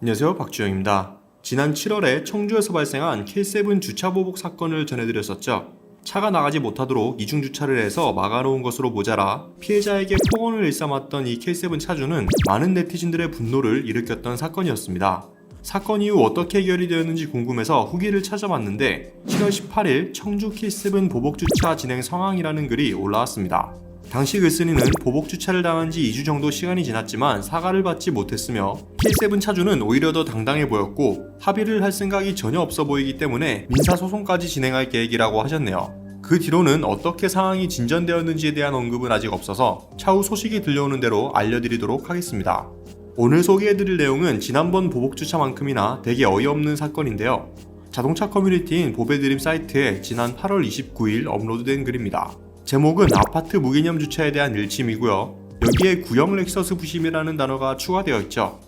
안녕하세요, 박주영입니다. 지난 7월에 청주에서 발생한 K7 주차 보복 사건을 전해드렸었죠. 차가 나가지 못하도록 이중 주차를 해서 막아놓은 것으로 모자라 피해자에게 폭언을 일삼았던 이 K7 차주는 많은 네티즌들의 분노를 일으켰던 사건이었습니다. 사건 이후 어떻게 해결이 되었는지 궁금해서 후기를 찾아봤는데 7월 18일 청주 K7 보복 주차 진행 상황이라는 글이 올라왔습니다. 당시 글쓴이는 보복 주차를 당한 지 2주 정도 시간이 지났지만 사과를 받지 못했으며 K7 차주는 오히려 더 당당해 보였고 합의를 할 생각이 전혀 없어 보이기 때문에 민사소송까지 진행할 계획이라고 하셨네요. 그 뒤로는 어떻게 상황이 진전되었는지에 대한 언급은 아직 없어서 차후 소식이 들려오는 대로 알려드리도록 하겠습니다. 오늘 소개해드릴 내용은 지난번 보복 주차만큼이나 되게 어이없는 사건인데요. 자동차 커뮤니티인 보배드림 사이트에 지난 8월 29일 업로드된 글입니다. 제목은 아파트 무개념 주차에 대한 일침이고요. 여기에 구형 렉서스 부심이라는 단어가 추가되어 있죠.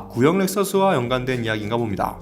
구형 렉서스와 연관된 이야기인가 봅니다.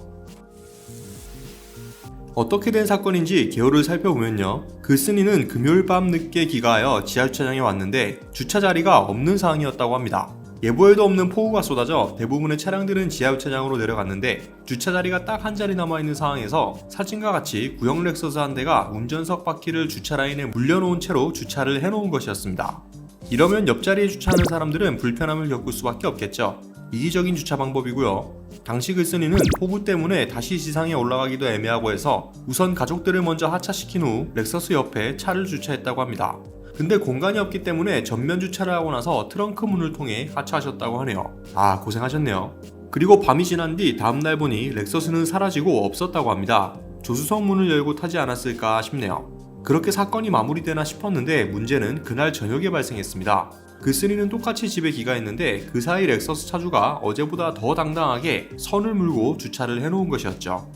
어떻게 된 사건인지 개요를 살펴보면요. 글쓴이는 금요일 밤 늦게 귀가하여 지하주차장에 왔는데 주차 자리가 없는 상황이었다고 합니다. 예보에도 없는 폭우가 쏟아져 대부분의 차량들은 지하주차장으로 내려갔는데 주차 자리가 딱 한 자리 남아있는 상황에서 사진과 같이 구형 렉서스 한 대가 운전석 바퀴를 주차 라인에 물려놓은 채로 주차를 해놓은 것이었습니다. 이러면 옆자리에 주차하는 사람들은 불편함을 겪을 수밖에 없겠죠. 이기적인 주차 방법이고요. 당시 글쓴이는 폭우 때문에 다시 지상에 올라가기도 애매하고 해서 우선 가족들을 먼저 하차시킨 후 렉서스 옆에 차를 주차했다고 합니다. 근데 공간이 없기 때문에 전면 주차를 하고 나서 트렁크 문을 통해 하차하셨다고 하네요. 고생하셨네요. 그리고 밤이 지난 뒤 다음날 보니 렉서스는 사라지고 없었다고 합니다. 조수석 문을 열고 타지 않았을까 싶네요. 그렇게 사건이 마무리되나 싶었는데 문제는 그날 저녁에 발생했습니다. 글쓴이는 똑같이 집에 귀가했는데 그 사이 렉서스 차주가 어제보다 더 당당하게 선을 물고 주차를 해놓은 것이었죠.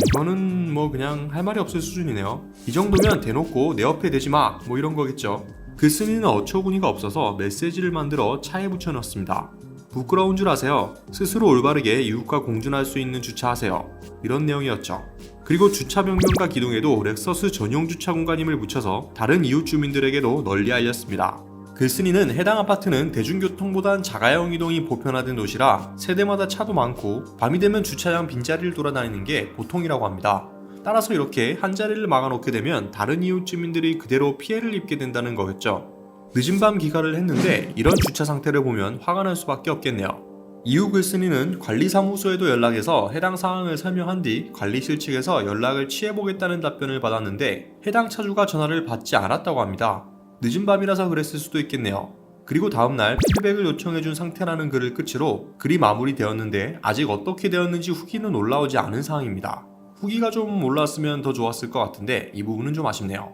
이거는 그냥 할 말이 없을 수준이네요. 이 정도면 대놓고 내 옆에 대지 마 이런 거겠죠. 글쓴이는 어처구니가 없어서 메시지를 만들어 차에 붙여넣었습니다. 부끄러운 줄 아세요? 스스로 올바르게 이웃과 공존할 수 있는 주차하세요. 이런 내용이었죠. 그리고 주차 변경과 기둥에도 렉서스 전용 주차 공간임을 붙여서 다른 이웃 주민들에게도 널리 알렸습니다. 글쓴이는 해당 아파트는 대중교통보단 자가용 이동이 보편화된 도시라 세대마다 차도 많고 밤이 되면 주차장 빈자리를 돌아다니는 게 보통이라고 합니다. 따라서 이렇게 한 자리를 막아놓게 되면 다른 이웃 주민들이 그대로 피해를 입게 된다는 거겠죠. 늦은 밤 귀가를 했는데 이런 주차 상태를 보면 화가 날 수밖에 없겠네요. 이후 글쓴이는 관리사무소에도 연락해서 해당 상황을 설명한 뒤 관리실 측에서 연락을 취해보겠다는 답변을 받았는데 해당 차주가 전화를 받지 않았다고 합니다. 늦은 밤이라서 그랬을 수도 있겠네요. 그리고 다음날 피드백을 요청해준 상태라는 글을 끝으로 글이 마무리되었는데 아직 어떻게 되었는지 후기는 올라오지 않은 상황입니다. 후기가 좀 올라왔으면 더 좋았을 것 같은데 이 부분은 좀 아쉽네요.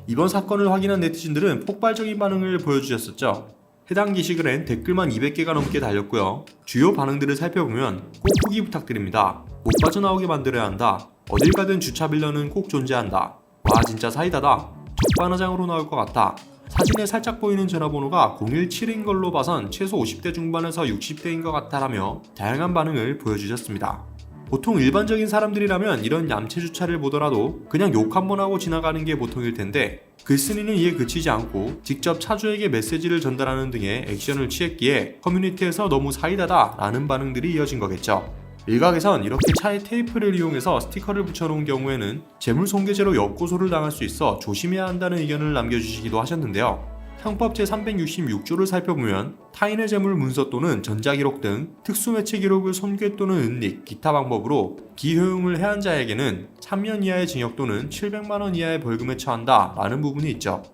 이번 사건을 확인한 네티즌들은 폭발적인 반응을 보여주셨었죠. 해당 게시글엔 댓글만 200개가 넘게 달렸고요. 주요 반응들을 살펴보면 꼭 후기 부탁드립니다. 못 빠져나오게 만들어야 한다. 어딜 가든 주차 빌런은 꼭 존재한다. 와 진짜 사이다다. 적반하장으로 나올 것 같다. 사진에 살짝 보이는 전화번호가 017인 걸로 봐선 최소 50대 중반에서 60대인 것 같다라며 다양한 반응을 보여주셨습니다. 보통 일반적인 사람들이라면 이런 얌체 주차를 보더라도 그냥 욕 한번 하고 지나가는 게 보통일 텐데 글쓴이는 이에 그치지 않고 직접 차주에게 메시지를 전달하는 등의 액션을 취했기에 커뮤니티에서 너무 사이다다 라는 반응들이 이어진 거겠죠. 일각에선 이렇게 차에 테이프를 이용해서 스티커를 붙여놓은 경우에는 재물손괴죄로 역고소를 당할 수 있어 조심해야 한다는 의견을 남겨주시기도 하셨는데요. 형법 제366조를 살펴보면 타인의 재물 문서 또는 전자기록 등 특수매체 기록을 손괴 또는 은닉, 기타 방법으로 기효용을 해한 자에게는 3년 이하의 징역 또는 700만원 이하의 벌금에 처한다 라는 부분이 있죠.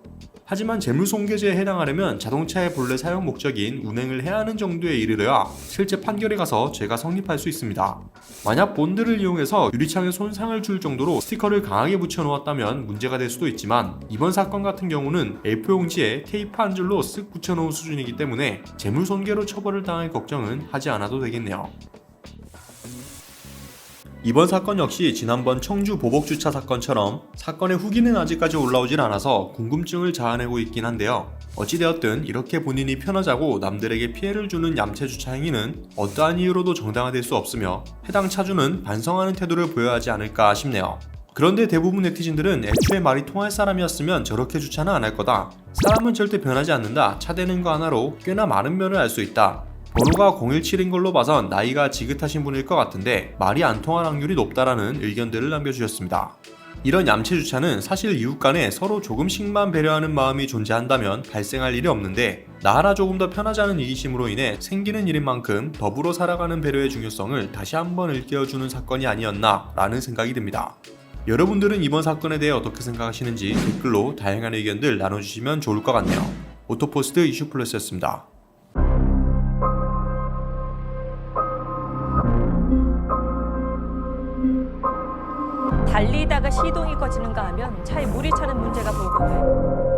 하지만 재물손괴죄에 해당하려면 자동차의 본래 사용 목적인 운행을 해야 하는 정도에 이르러야 실제 판결에 가서 죄가 성립할 수 있습니다. 만약 본드를 이용해서 유리창에 손상을 줄 정도로 스티커를 강하게 붙여놓았다면 문제가 될 수도 있지만 이번 사건 같은 경우는 A4용지에 테이프 한 줄로 쓱 붙여놓은 수준이기 때문에 재물손괴로 처벌을 당할 걱정은 하지 않아도 되겠네요. 이번 사건 역시 지난번 청주 보복주차 사건처럼 사건의 후기는 아직까지 올라오질 않아서 궁금증을 자아내고 있긴 한데요. 어찌되었든 이렇게 본인이 편하자고 남들에게 피해를 주는 얌체 주차 행위는 어떠한 이유로도 정당화될 수 없으며 해당 차주는 반성하는 태도를 보여야 하지 않을까 싶네요. 그런데 대부분 네티즌들은 애초에 말이 통할 사람이었으면 저렇게 주차는 안 할 거다. 사람은 절대 변하지 않는다. 차 대는 거 하나로 꽤나 많은 면을 알 수 있다. 번호가 017인 걸로 봐선 나이가 지긋하신 분일 것 같은데 말이 안 통할 확률이 높다라는 의견들을 남겨주셨습니다. 이런 얌체 주차는 사실 이웃 간에 서로 조금씩만 배려하는 마음이 존재한다면 발생할 일이 없는데 나 하나 조금 더 편하자는 이기심으로 인해 생기는 일인 만큼 더불어 살아가는 배려의 중요성을 다시 한번 일깨워주는 사건이 아니었나 라는 생각이 듭니다. 여러분들은 이번 사건에 대해 어떻게 생각하시는지 댓글로 다양한 의견들 나눠주시면 좋을 것 같네요. 오토포스트 이슈플러스였습니다. 달리다가 시동이 꺼지는가 하면 차에 물이 차는 문제가 보이거든.